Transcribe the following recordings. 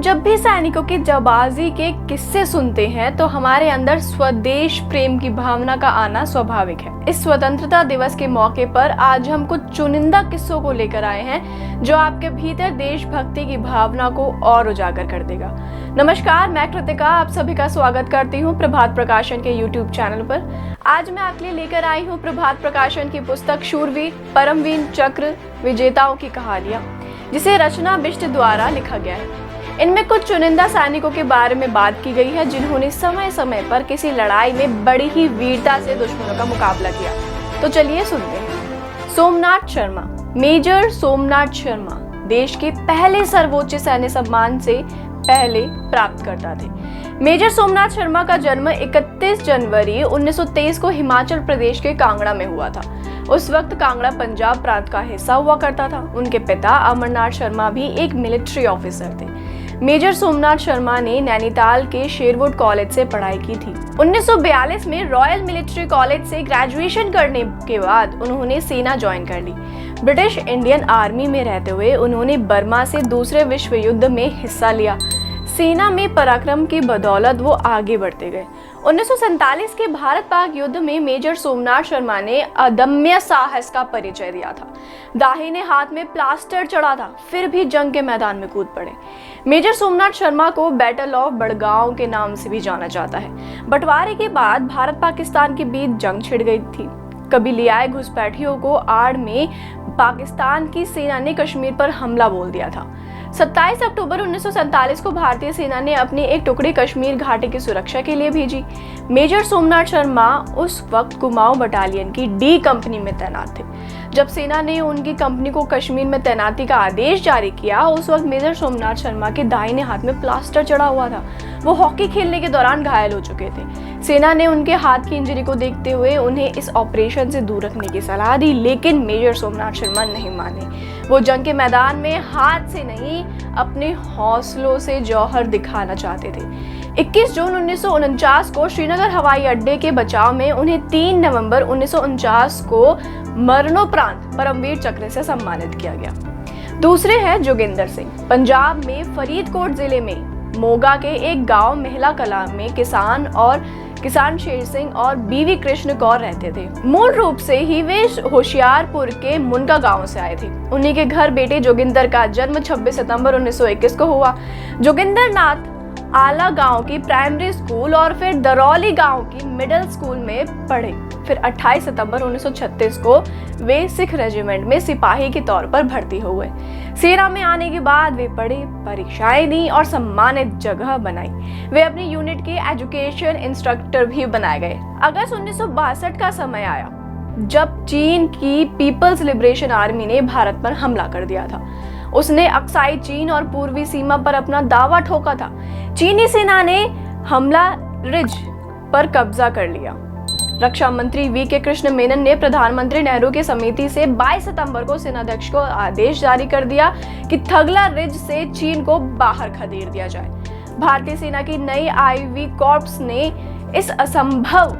जब भी सैनिकों की जाबाजी के किस्से सुनते हैं तो हमारे अंदर स्वदेश प्रेम की भावना का आना स्वाभाविक है। इस स्वतंत्रता दिवस के मौके पर आज हम कुछ चुनिंदा किस्सों को लेकर आए हैं जो आपके भीतर देशभक्ति की भावना को और उजागर कर देगा। नमस्कार, मैं कृतिका आप सभी का स्वागत करती हूँ प्रभात प्रकाशन के YouTube चैनल पर। आज मैं आपके लिए लेकर आई हूँ प्रभात प्रकाशन की पुस्तक शूरवीर परमवीर चक्र विजेताओं की कहानियाँ, जिसे रचना बिष्ट द्वारा लिखा गया है। इनमें कुछ चुनिंदा सैनिकों के बारे में बात की गई है जिन्होंने समय समय पर किसी लड़ाई में बड़ी ही वीरता से दुश्मनों का मुकाबला किया। तो चलिए सुनते हैं। सोमनाथ शर्मा। मेजर सोमनाथ शर्मा देश के पहले सर्वोच्च सैन्य सम्मान से पहले प्राप्त करता थे। मेजर सोमनाथ शर्मा का जन्म 31 जनवरी 1923 को हिमाचल प्रदेश के कांगड़ा में हुआ था। उस वक्त कांगड़ा पंजाब प्रांत का हिस्सा हुआ करता था। उनके पिता अमरनाथ शर्मा भी एक मिलिट्री ऑफिसर थे। मेजर सोमनाथ शर्मा ने नैनीताल के शेरवुड कॉलेज से पढ़ाई की थी। 1942 में रॉयल मिलिट्री कॉलेज से ग्रेजुएशन करने के बाद उन्होंने सेना ज्वाइन कर ली। ब्रिटिश इंडियन आर्मी में रहते हुए उन्होंने बर्मा से दूसरे विश्व युद्ध में हिस्सा लिया। सेना में पराक्रम की बदौलत वो आगे बढ़ते गए। 1947 के भारत पाक युद्ध में मेजर सोमनाथ शर्मा ने अदम्य साहस का परिचय दिया था। दाहिने हाथ में प्लास्टर चढ़ा था, फिर भी जंग के मैदान में कूद पड़े। मेजर सोमनाथ शर्मा को बैटल ऑफ बड़गांव के नाम से भी जाना जाता है। बंटवारे के बाद भारत पाकिस्तान के बीच जंग छिड़ गई थी। कभी लियाए घुसपैठियों को आड़ में पाकिस्तान की सेना ने कश्मीर पर हमला बोल दिया था। 27 अक्टूबर 1947 को भारतीय सेना ने अपनी एक टुकड़ी कश्मीर घाटी की सुरक्षा के लिए भेजी। मेजर सोमनाथ शर्मा उस वक्त कुमाऊं बटालियन की डी कंपनी में तैनात थे। जब सेना ने उनकी कंपनी को कश्मीर में तैनाती का आदेश जारी किया, उस वक्त मेजर सोमनाथ शर्मा के दाहिने हाथ में प्लास्टर चढ़ा हुआ था। वो हॉकी खेलने के दौरान घायल हो चुके थे। सेना ने उनके हाथ की इंजरी को देखते हुए उन्हें इस ऑपरेशन से दूर रखने की सलाह दी, लेकिन मेजर सोमनाथ शर्मा नहीं माने। वो जंग के मैदान में हाथ से नहीं अपने हौसलों से जौहर दिखाना चाहते थे। 21 जून 1949 को श्रीनगर हवाई अड्डे के बचाव में उन्हें 3 नवंबर 1949 को मरणोपरांत परमवीर चक्र से सम्मानित किया गया। दूसरे हैं जोगिंदर सिंह। पंजाब में फरीदकोट जिले में मोगा के एक गांव महिला कला में किसान शेर सिंह और बीवी कृष्ण कौर रहते थे। मूल रूप से ही वे होशियारपुर के मुनका गांव से आए थे। उन्हीं के घर बेटे जोगिंदर का जन्म 26 सितंबर 1921 को हुआ। जोगिंदर नाथ आला गांव की प्राइमरी स्कूल और फिर दरौली गांव की मिडिल स्कूल में पढ़े। फिर 28 सितंबर 1936 को वे सिख रेजिमेंट में सिपाही के तौर पर भर्ती हुए। सेना में आने के बाद वे पढ़े, परीक्षाएं दी और सम्मानित जगह बनाई। वे अपनी यूनिट के एजुकेशन इंस्ट्रक्टर भी बनाए गए। अगस्त 1962 का समय आया जब चीन की पीपल्स लिबरेशन आर्मी ने भारत पर हमला कर दिया था। उसने अक्साई चीन और पूर्वी सीमा पर अपना दावा ठोका था। चीनी सेना ने हमला रिज पर कब्जा कर लिया। रक्षा मंत्री वी.के. कृष्ण मेनन ने प्रधानमंत्री नेहरू की समिति से 22 सितंबर को सेनाध्यक्ष को आदेश जारी कर दिया कि थगला रिज से चीन को बाहर खदेड़ दिया जाए। भारतीय सेना की नई आईवी कॉर्प्स ने इस असंभव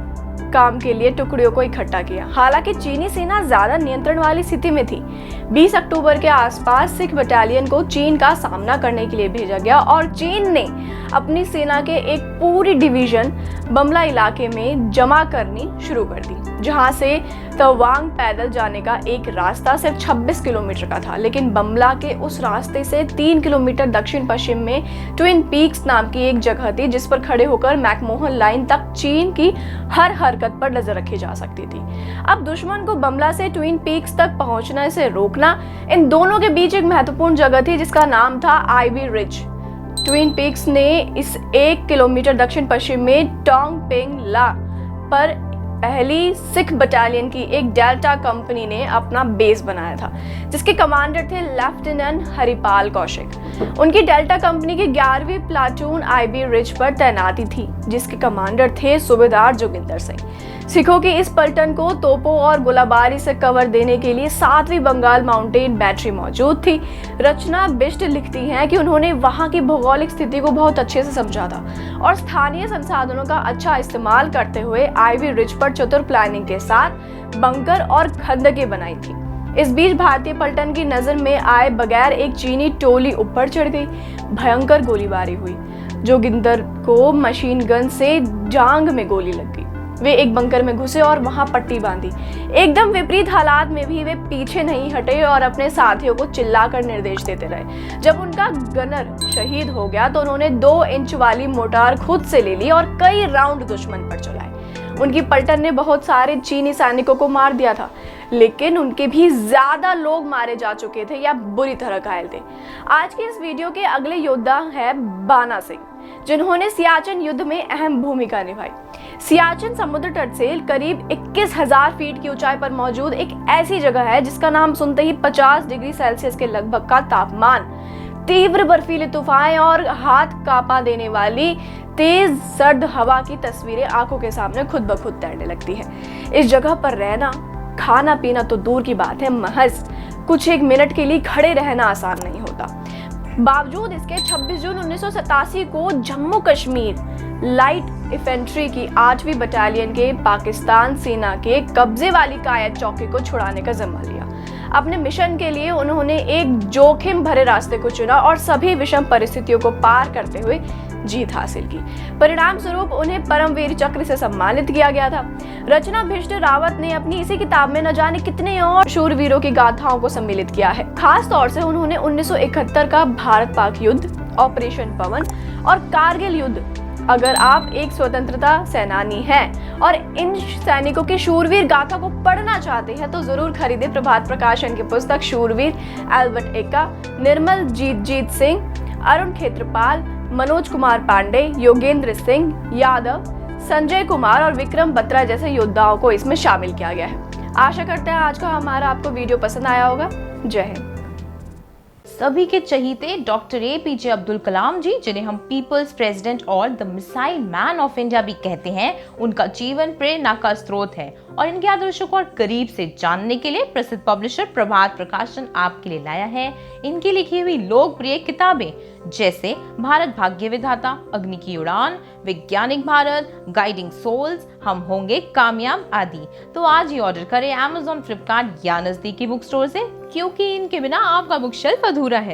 काम के लिए टुकड़ियों को इकट्ठा किया। हालांकि चीनी सेना ज्यादा नियंत्रण वाली स्थिति में थी। 20 अक्टूबर के आसपास सिख बटालियन को चीन का सामना करने के लिए भेजा गया और चीन ने अपनी सेना के एक पूरी डिवीजन बमला इलाके में जमा करनी शुरू कर दी, जहां से तवांग पैदल जाने का एक रास्ता सिर्फ 26 किलोमीटर का था। लेकिन बमला के उस रास्ते से 3 किलोमीटर दक्षिण पश्चिम में ट्विन पीक्स नाम की एक जगह थी, जिस पर खड़े होकर मैकमोहन लाइन तक चीन की हर हरकत पर नजर रखी जा सकती थी। अब दुश्मन को बमला से ट्विन पीक्स तक पहुंचने से रोकना, इन दोनों के बीच एक महत्वपूर्ण जगह थी जिसका नाम था आईवी रिज। ट्विन पीक्स ने इस 1 किलोमीटर दक्षिण पश्चिम में टोंगपेंग ला पर पहली सिख बटालियन की एक डेल्टा कंपनी ने अपना बेस बनाया था, जिसके कमांडर थे लेफ्टिनेंट हरिपाल कौशिक। उनकी डेल्टा कंपनी की 11वीं प्लाटून आईवी रिज पर तैनाती थी, जिसके कमांडर थे सूबेदार जोगिंदर सिंह। सिखों की इस पलटन को तोपों और गोलाबारी से कवर देने के लिए 7वीं बंगाल माउंटेन बैटरी मौजूद थी। रचना बिष्ट लिखती हैं कि उन्होंने वहां की भौगोलिक स्थिति को बहुत अच्छे से समझा था और स्थानीय संसाधनों का अच्छा इस्तेमाल करते हुए आईवी रिज पर चतुर प्लानिंग के साथ बंकर और खंदकें बनाई थी। इस बीच भारतीय पलटन की नजर में आए बगैर एक चीनी टोली ऊपर चढ़ गई। भयंकर गोलीबारी हुई। जोगिंदर को मशीन गन से जांघ में गोली लग गई। वे एक बंकर में घुसे और वहां पट्टी बांधी। एकदम विपरीत हालात में भी वे पीछे नहीं हटे और अपने साथियों को चिल्लाकर निर्देश देते रहे। जब उनका गनर शहीद हो गया तो उन्होंने 2 इंच वाली मोटार खुद से ले ली और कई राउंड दुश्मन पर चलाए। उनकी पलटन ने बहुत सारे चीनी सैनिकों को मार दिया था, लेकिन उनके भी ज्यादा लोग मारे जा चुके थे या बुरी तरह घायल थे। आज के इस वीडियो के अगले योद्धा है बाना सिंह, जिन्होंने सियाचिन युद्ध में अहम भूमिका निभाई। सियाचिन समुद्र तट से करीब 21,000 फीट की ऊंचाई पर मौजूद एक ऐसी जगह है जिसका नाम सुनते ही 50 डिग्री सेल्सियस के लगभग का तापमान, तीव्र बर्फीले तूफान और हाथ कांपा देने वाली तेज सर्द हवा की तस्वीरें आंखों के सामने खुद ब खुद तैरने लगती है। इस जगह पर रहना, खाना पीना तो दूर की बात है, महज कुछ एक मिनट के लिए खड़े रहना आसान नहीं होता। बावजूद इसके 26 जून 1987 को जम्मू कश्मीर लाइट इन्फेंट्री की 8वीं बटालियन के पाकिस्तान सेना के कब्जे वाली कायद चौकी को छुड़ाने का जिम्मा लिया। अपने मिशन के लिए उन्होंने एक जोखिम भरे रास्ते को चुना और सभी विषम परिस्थितियों को पार करते हुए जीत हासिल की। परिणाम स्वरूप उन्हें परमवीर चक्र से सम्मानित किया गया था। रचना भिष्ट रावत ने अपनी इसी किताब में न जाने कितने और शूरवीरों की गाथाओं को सम्मिलित किया है। खास तौर से उन्होंने 1971 का भारत पाक युद्ध, ऑपरेशन पवन और कारगिल युद्ध, अगर आप एक स्वतंत्रता सेनानी हैं और इन सैनिकों की शूरवीर गाथा को पढ़ना चाहते हैं तो जरूर खरीदें प्रभात प्रकाशन की पुस्तक शूरवीर। एल्बर्ट एक्का, निर्मल जीत सिंह, अरुण खेत्रपाल, मनोज कुमार पांडे, योगेंद्र सिंह यादव, संजय कुमार और विक्रम बत्रा जैसे योद्धाओं को इसमें शामिल किया गया है। आशा करते हैं आज का हमारा आपको वीडियो पसंद आया होगा। जय हिंद। सभी के चहीते डॉक्टर APJ अब्दुल कलाम जी, जिन्हें हम पीपल्स प्रेसिडेंट और the missile man of India भी कहते हैं, उनका जीवन प्रेरणा का स्रोत है और इनके आदर्शों को और करीब से जानने के लिए प्रसिद्ध पब्लिशर प्रभात प्रकाशन आपके लिए लाया है इनकी लिखी हुई लोकप्रिय किताबें, जैसे भारत भाग्य विधाता, अग्नि की उड़ान, वैज्ञानिक भारत, गाइडिंग सोल्स, हम होंगे कामयाब आदि। तो आज ही ऑर्डर करें Amazon, फ्लिपकार्ट या नजदीकी बुक स्टोर से, क्योंकि इनके बिना आपका बुक शेल्फ अधूरा है।